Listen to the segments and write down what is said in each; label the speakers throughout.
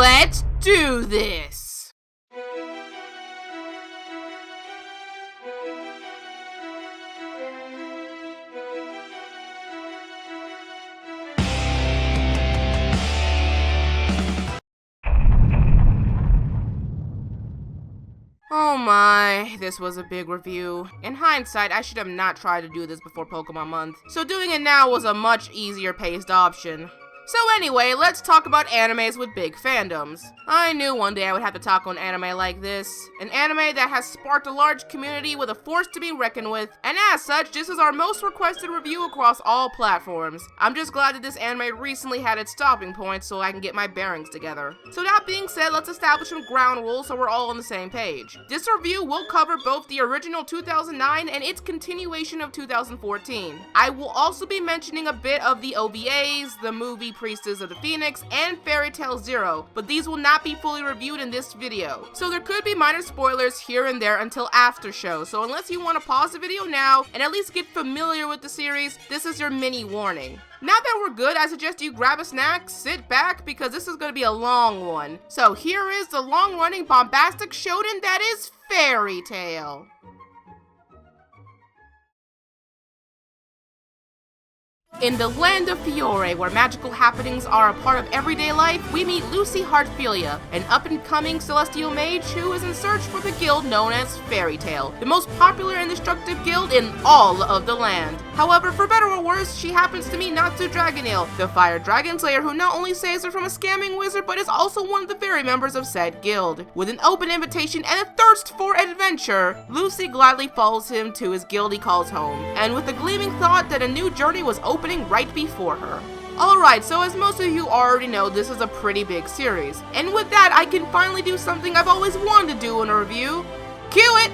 Speaker 1: Let's do this! Oh my, this was a big review. In hindsight, I should have not tried to do this before Pokemon Month, so doing it now was a much easier paced option. So anyway, let's talk about animes with big fandoms. I knew one day I would have to talk on anime like this. An anime that has sparked a large community with a force to be reckoned with, and as such, this is our most requested review across all platforms. I'm just glad that this anime recently had its stopping point so I can get my bearings together. So that being said, let's establish some ground rules so we're all on the same page. This review will cover both the original 2009 and its continuation of 2014. I will also be mentioning a bit of the OVAs, the movie Priestess of the Phoenix, and Fairy Tail Zero, but these will not be fully reviewed in this video. So there could be minor spoilers here and there until after show, so unless you want to pause the video now and at least get familiar with the series, this is your mini warning. Now that we're good, I suggest you grab a snack, sit back, because this is going to be a long one. So here is the long-running bombastic shonen that is Fairy Tail. In the land of Fiore, where magical happenings are a part of everyday life, we meet Lucy Heartfilia, an up-and-coming celestial mage who is in search for the guild known as Fairy Tail, the most popular and destructive guild in all of the land. However, for better or worse, she happens to meet Natsu Dragoneel, the fire dragon slayer who not only saves her from a scamming wizard, but is also one of the fairy members of said guild. With an open invitation and a thirst for adventure, Lucy gladly follows him to his guild he calls home, and with the gleaming thought that a new journey was opening right before her. Alright, so as most of you already know, this is a pretty big series. And with that, I can finally do something I've always wanted to do in a review. Cue it!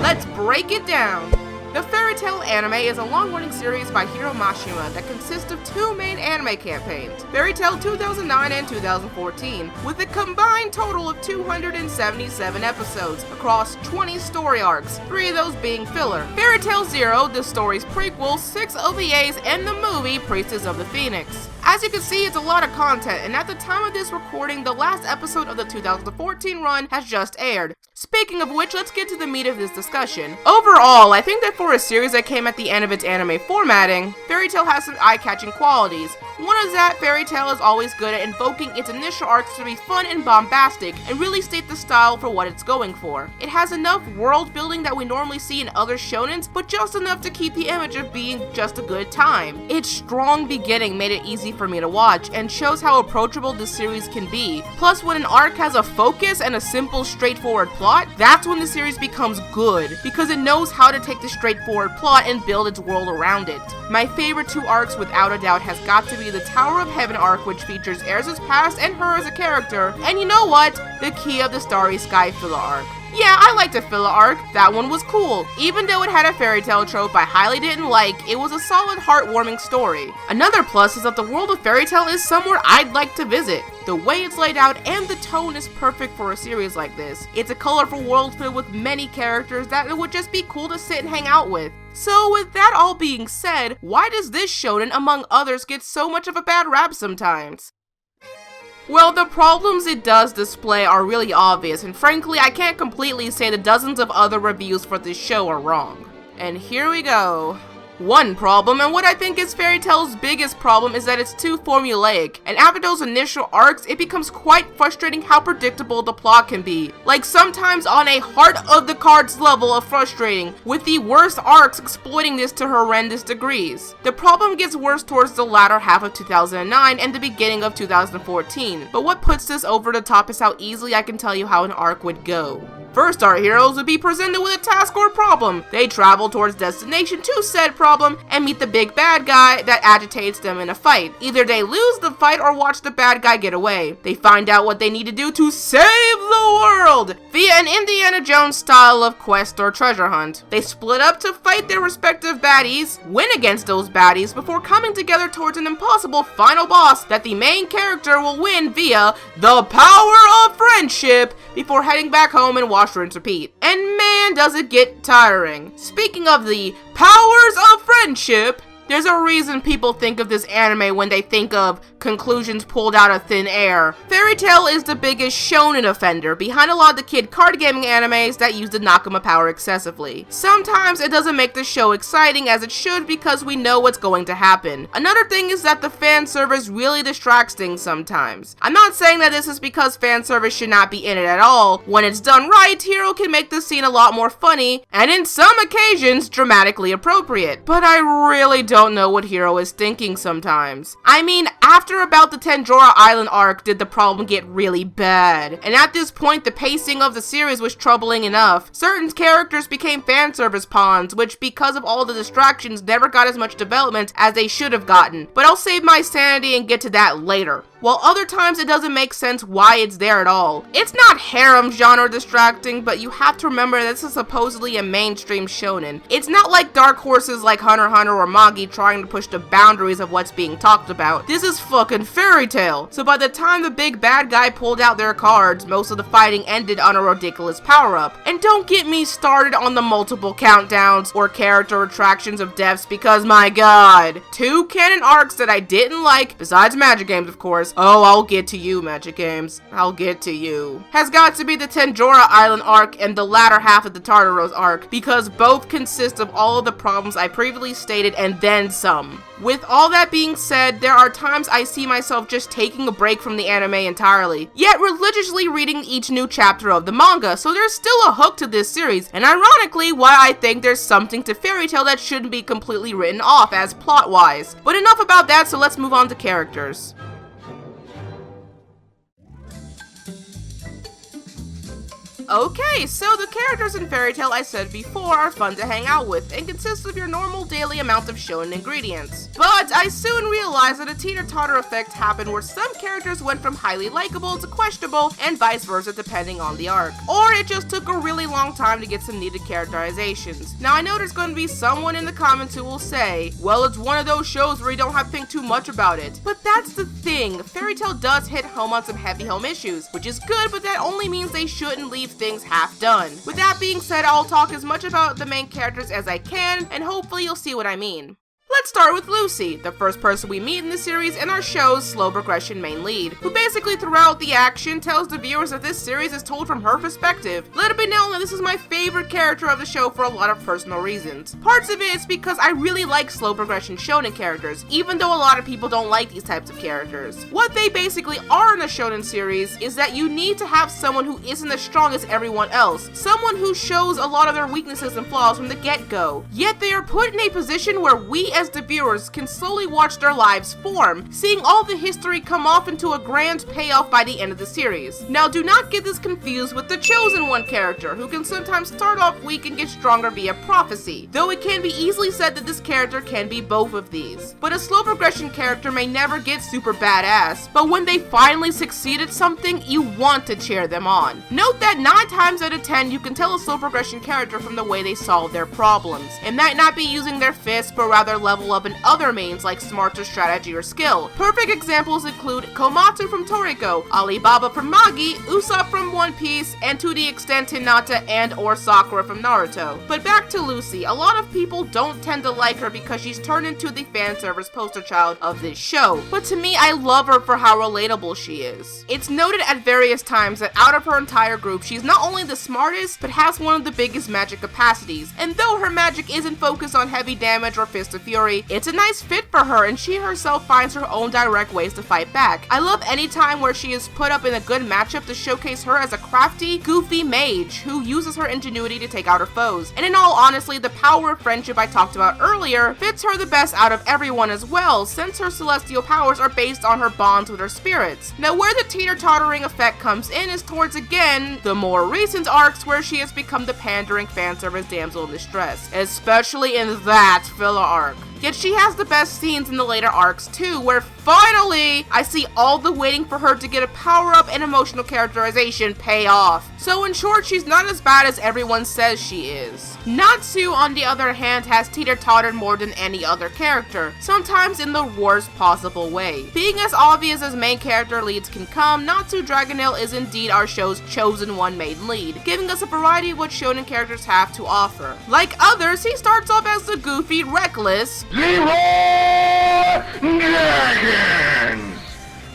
Speaker 1: Let's break it down! The Fairy Tail anime is a long-running series by Hiro Mashima that consists of two main anime campaigns, Fairy Tail 2009 and 2014, with a combined total of 277 episodes across 20 story arcs, 3 of those being filler. Fairy Tail Zero, the story's prequel, 6 OVAs, and the movie Priestess of the Phoenix. As you can see, it's a lot of content, and at the time of this recording, the last episode of the 2014 run has just aired. Speaking of which, let's get to the meat of this discussion. Overall, I think that for a series that came at the end of its anime formatting, Fairy Tail has some eye-catching qualities. One is that Fairy Tail is always good at invoking its initial arcs to be fun and bombastic, and really state the style for what it's going for. It has enough world building that we normally see in other shonens, but just enough to keep the image of being just a good time. Its strong beginning made it easy for me to watch, and shows how approachable this series can be. Plus, when an arc has a focus and a simple, straightforward plot, that's when the series becomes good, because it knows how to take the straightforward plot and build its world around it. My favorite 2 arcs without a doubt has got to be the Tower of Heaven arc, which features Erza's past and her as a character, and you know what? The Key of the Starry Sky filler arc. Yeah, I liked the filler arc. That one was cool. Even though it had a fairy tale trope I highly didn't like, it was a solid, heartwarming story. Another plus is that the world of Fairy Tail is somewhere I'd like to visit. The way it's laid out and the tone is perfect for a series like this. It's a colorful world filled with many characters that it would just be cool to sit and hang out with. So with that all being said, why does this shonen, among others, get so much of a bad rap sometimes? Well, the problems it does display are really obvious, and frankly, I can't completely say the dozens of other reviews for this show are wrong. And here we go. One problem, and what I think is Fairy Tail's biggest problem, is that it's too formulaic, and after those initial arcs, it becomes quite frustrating how predictable the plot can be. Like sometimes on a heart-of-the-cards level of frustrating, with the worst arcs exploiting this to horrendous degrees. The problem gets worse towards the latter half of 2009 and the beginning of 2014, but what puts this over the top is how easily I can tell you how an arc would go. First, our heroes would be presented with a task or problem. They travel towards destination to said problem and meet the big bad guy that agitates them in a fight. Either they lose the fight or watch the bad guy get away. They find out what they need to do to save the world via an Indiana Jones style of quest or treasure hunt. They split up to fight their respective baddies, win against those baddies before coming together towards an impossible final boss that the main character will win via the power of friendship before heading back home and wash, rinse, repeat. And man, does it get tiring. Speaking of the powers of friendship, There's a reason people think of this anime when they think of conclusions pulled out of thin air. Fairy Tail is the biggest shonen offender, behind a lot of the kid card gaming animes that use the Nakama power excessively. Sometimes it doesn't make the show exciting as it should because we know what's going to happen. Another thing is that the fan service really distracts things sometimes. I'm not saying that this is because fan service should not be in it at all. When it's done right, Hiro can make the scene a lot more funny, and in some occasions, dramatically appropriate. But I really don't know what Hiro is thinking sometimes. I mean, after about the Tanjora Island arc did the problem get really bad, and at this point the pacing of the series was troubling enough. Certain characters became fan service pawns, which because of all the distractions never got as much development as they should have gotten, but I'll save my sanity and get to that later. While other times it doesn't make sense why it's there at all. It's not harem genre distracting, but you have to remember this is supposedly a mainstream shonen. It's not like dark horses like Hunter x Hunter or Magi trying to push the boundaries of what's being talked about. This is fucking Fairy Tail. So by the time the big bad guy pulled out their cards, most of the fighting ended on a ridiculous power-up. And don't get me started on the multiple countdowns or character retractions of deaths because my god. 2 canon arcs that I didn't like, besides Magic Games of course, oh, I'll get to you, Magic Games. I'll get to you. Has got to be the Tanjora Island arc and the latter half of the Tartaros arc, because both consist of all of the problems I previously stated and then some. With all that being said, there are times I see myself just taking a break from the anime entirely, yet religiously reading each new chapter of the manga, so there's still a hook to this series, and ironically, why I think there's something to Fairy Tail that shouldn't be completely written off as plot-wise. But enough about that, so let's move on to characters. Okay, so the characters in Fairy Tail I said before are fun to hang out with and consist of your normal daily amount of shonen ingredients. But I soon realized that a teeter-totter effect happened where some characters went from highly likable to questionable and vice versa depending on the arc. Or it just took a really long time to get some needed characterizations. Now I know there's going to be someone in the comments who will say, well, it's one of those shows where you don't have to think too much about it. But that's the thing, Fairy Tail does hit home on some heavy home issues, which is good, but that only means they shouldn't leave things half done. With that being said, I'll talk as much about the main characters as I can, and hopefully you'll see what I mean. Let's start with Lucy, the first person we meet in the series and our show's slow progression main lead, who basically throughout the action tells the viewers that this series is told from her perspective. Let it be known that this is my favorite character of the show for a lot of personal reasons. Parts of it is because I really like slow progression shonen characters, even though a lot of people don't like these types of characters. What they basically are in a shonen series is that you need to have someone who isn't as strong as everyone else, someone who shows a lot of their weaknesses and flaws from the get-go, yet they are put in a position where we as the viewers can slowly watch their lives form, seeing all the history come off into a grand payoff by the end of the series. Now do not get this confused with the Chosen One character, who can sometimes start off weak and get stronger via prophecy, though it can be easily said that this character can be both of these. But a slow progression character may never get super badass, but when they finally succeed at something, you want to cheer them on. Note that 9 times out of 10 you can tell a slow progression character from the way they solve their problems. It might not be using their fists, but rather level up in other means like smarter strategy or skill. Perfect examples include Komatsu from Toriko, Alibaba from Magi, Usopp from One Piece, and to the extent Hinata and or Sakura from Naruto. But back to Lucy, a lot of people don't tend to like her because she's turned into the fan service poster child of this show, but to me I love her for how relatable she is. It's noted at various times that out of her entire group she's not only the smartest, but has one of the biggest magic capacities, and though her magic isn't focused on heavy damage or Fist of Fury, it's a nice fit for her and she herself finds her own direct ways to fight back. I love any time where she is put up in a good matchup to showcase her as a crafty, goofy mage who uses her ingenuity to take out her foes. And in all honesty, the power of friendship I talked about earlier fits her the best out of everyone as well, since her celestial powers are based on her bonds with her spirits. Now where the teeter-tottering effect comes in is towards, again, the more recent arcs where she has become the pandering fanservice damsel in distress, especially in that filler arc. Yet she has the best scenes in the later arcs too, where finally I see all the waiting for her to get a power-up and emotional characterization pay off. So in short, she's not as bad as everyone says she is. Natsu, on the other hand, has teeter-tottered more than any other character, sometimes in the worst possible way. Being as obvious as main character leads can come, Natsu Dragonale is indeed our show's chosen one main lead, giving us a variety of what shonen characters have to offer. Like others, he starts off as the goofy, reckless,
Speaker 2: Leroy Dragons!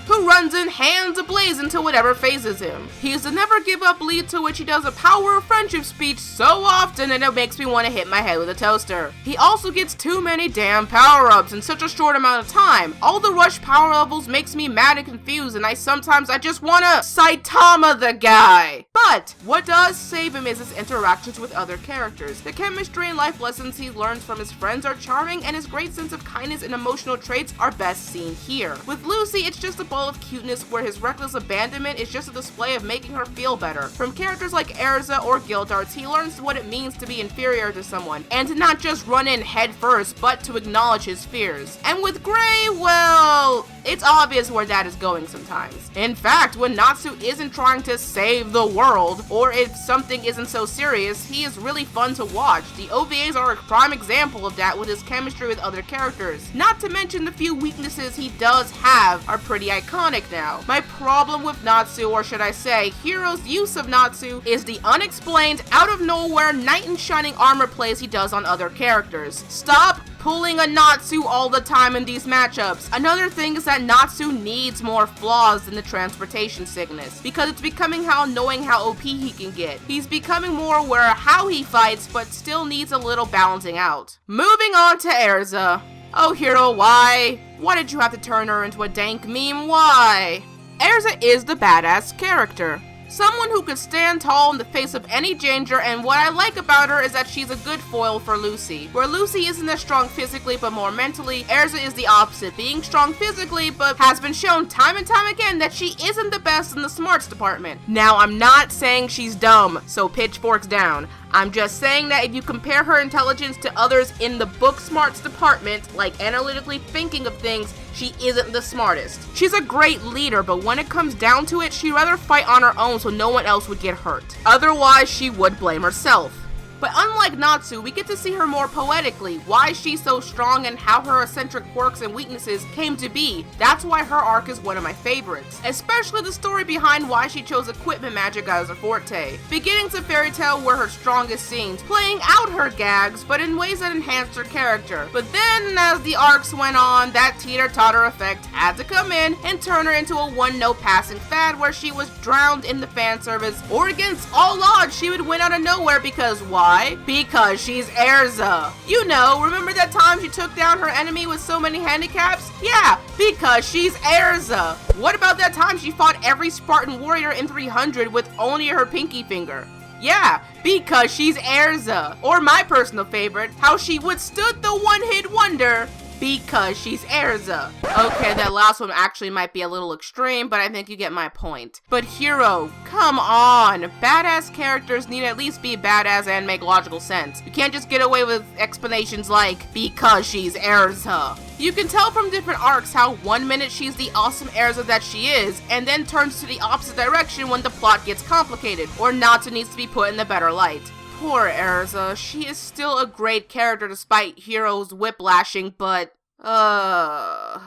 Speaker 1: Who runs in hands ablaze into whatever phases him. He is the never give up lead to which he does a power of friendship speech so often and it makes me want to hit my head with a toaster. He also gets too many damn power-ups in such a short amount of time. All the rush power levels makes me mad and confused and I just wanna Saitama the guy. But what does save him is his interactions with other characters. The chemistry and life lessons he learns from his friends are charming and his great sense of kindness and emotional traits are best seen here. With Lucy, it's just a ball of cuteness where his reckless abandonment is just a display of making her feel better. From characters like Erza or Gildarts, he learns what it means to be inferior to someone, and to not just run in head first, but to acknowledge his fears. And with Gray, well, it's obvious where that is going sometimes. In fact, when Natsu isn't trying to save the world, or if something isn't so serious, he is really fun to watch. The OVAs are a prime example of that with his chemistry with other characters. Not to mention the few weaknesses he does have are pretty iconic now. My problem with Natsu, or should I say, Hiro's use of Natsu, is the unexplained, out of nowhere, knight in shining armor plays he does on other characters. Stop pulling a Natsu all the time in these matchups. Another thing is that Natsu needs more flaws than the transportation sickness, because it's becoming how annoying how OP he can get. He's becoming more aware of how he fights, but still needs a little balancing out. Moving on to Erza. Oh Hiro, why? Why did you have to turn her into a dank meme? Why? Erza is the badass character. Someone who could stand tall in the face of any danger, and what I like about her is that she's a good foil for Lucy. Where Lucy isn't as strong physically but more mentally, Erza is the opposite, being strong physically but has been shown time and time again that she isn't the best in the smarts department. Now, I'm not saying she's dumb, so pitchforks down. I'm just saying that if you compare her intelligence to others in the book smarts department, like analytically thinking of things, she isn't the smartest. She's a great leader, but when it comes down to it, she'd rather fight on her own so no one else would get hurt. Otherwise, she would blame herself. But unlike Natsu, we get to see her more poetically, why she's so strong and how her eccentric quirks and weaknesses came to be. That's why her arc is one of my favorites, especially the story behind why she chose equipment magic as her forte. Beginnings of Fairy Tail were her strongest scenes, playing out her gags, but in ways that enhanced her character. But then, as the arcs went on, that teeter-totter effect had to come in and turn her into a one-note passing fad where she was drowned in the fan service, or against all odds, she would win out of nowhere because why? Because she's Erza. You know, remember that time she took down her enemy with so many handicaps? Yeah, because she's Erza. What about that time she fought every Spartan warrior in 300 with only her pinky finger? Yeah, because she's Erza. Or my personal favorite, how she withstood the one-hit wonder because she's Erza. Okay, that last one actually might be a little extreme, but I think you get my point. But Hiro, come on! Badass characters need to at least be badass and make logical sense. You can't just get away with explanations like, because she's Erza. You can tell from different arcs how 1 minute she's the awesome Erza that she is, and then turns to the opposite direction when the plot gets complicated, or Natsu needs to be put in the better light. Poor Erza, she is still a great character despite Hiro's whiplashing, but, The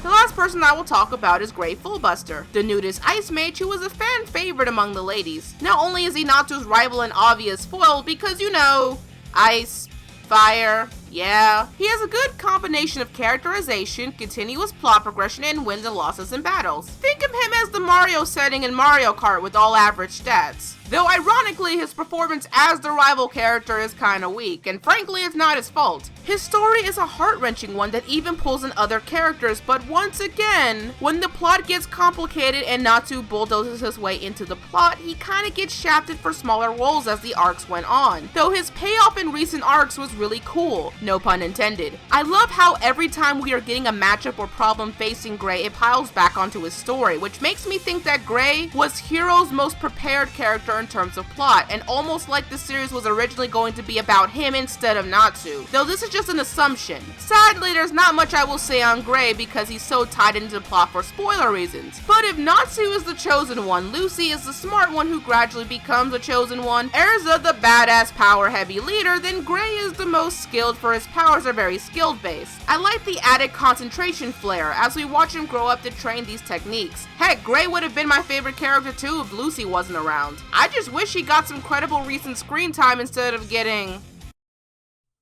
Speaker 1: last person I will talk about is Gray Fullbuster, the nudist ice mage who was a fan favorite among the ladies. Not only is he Natsu's rival and obvious foil because, you know, ice, fire, yeah. He has a good combination of characterization, continuous plot progression, and wins and losses in battles. Think of him as the Mario setting in Mario Kart with all average stats. Though ironically, his performance as the rival character is kinda weak, and frankly it's not his fault. His story is a heart-wrenching one that even pulls in other characters, but once again, when the plot gets complicated and Natsu bulldozes his way into the plot, he kinda gets shafted for smaller roles as the arcs went on. Though his payoff in recent arcs was really cool, no pun intended. I love how every time we are getting a matchup or problem facing Gray, it piles back onto his story, which makes me think that Gray was Hiro's most prepared character in terms of plot, and almost like the series was originally going to be about him instead of Natsu, though this is just an assumption. Sadly, there's not much I will say on Gray because he's so tied into the plot for spoiler reasons. But if Natsu is the chosen one, Lucy is the smart one who gradually becomes a chosen one, Erza the badass power-heavy leader, then Gray is the most skilled for his powers are very skill-based. I like the added concentration flair as we watch him grow up to train these techniques. Heck, Gray would have been my favorite character too if Lucy wasn't around. I just wish he got some credible recent screen time instead of getting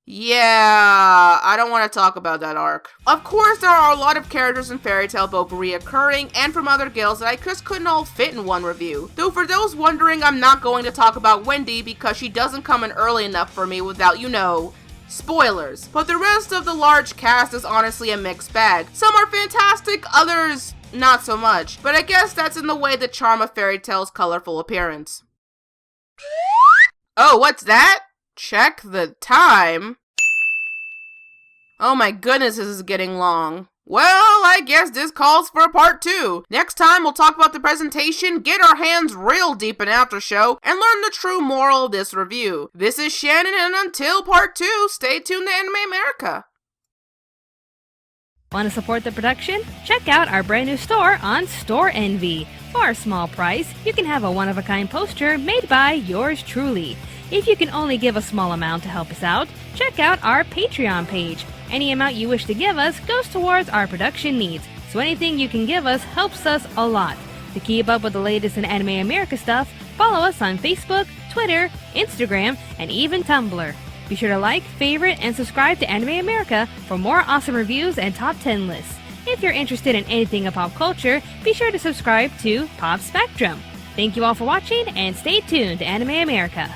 Speaker 1: Yeah, I don't want to talk about that arc. Of course, there are a lot of characters in Fairy Tail, both reoccurring and from other guilds, that I just couldn't all fit in one review. Though for those wondering, I'm not going to talk about Wendy because she doesn't come in early enough for me without, spoilers. But the rest of the large cast is honestly a mixed bag. Some are fantastic, others not so much. But I guess that's in the way the charm of Fairy Tail's colorful appearance. Oh, what's that? Check the time. Oh my goodness, this is getting long. Well, I guess this calls for a part 2. Next time, we'll talk about the presentation, get our hands real deep in after show, and learn the true moral of this review. This is Shannon, and until part 2, stay tuned to Anime America.
Speaker 3: Want to support the production? Check out our brand new store on Store Envy. For a small price, you can have a one-of-a-kind poster made by yours truly. If you can only give a small amount to help us out, check out our Patreon page. Any amount you wish to give us goes towards our production needs, so anything you can give us helps us a lot. To keep up with the latest in Anime America stuff, follow us on Facebook, Twitter, Instagram, and even Tumblr. Be sure to like, favorite, and subscribe to Anime America for more awesome reviews and top 10 lists. If you're interested in anything of pop culture, be sure to subscribe to Pop Spectrum. Thank you all for watching, and stay tuned to Anime America.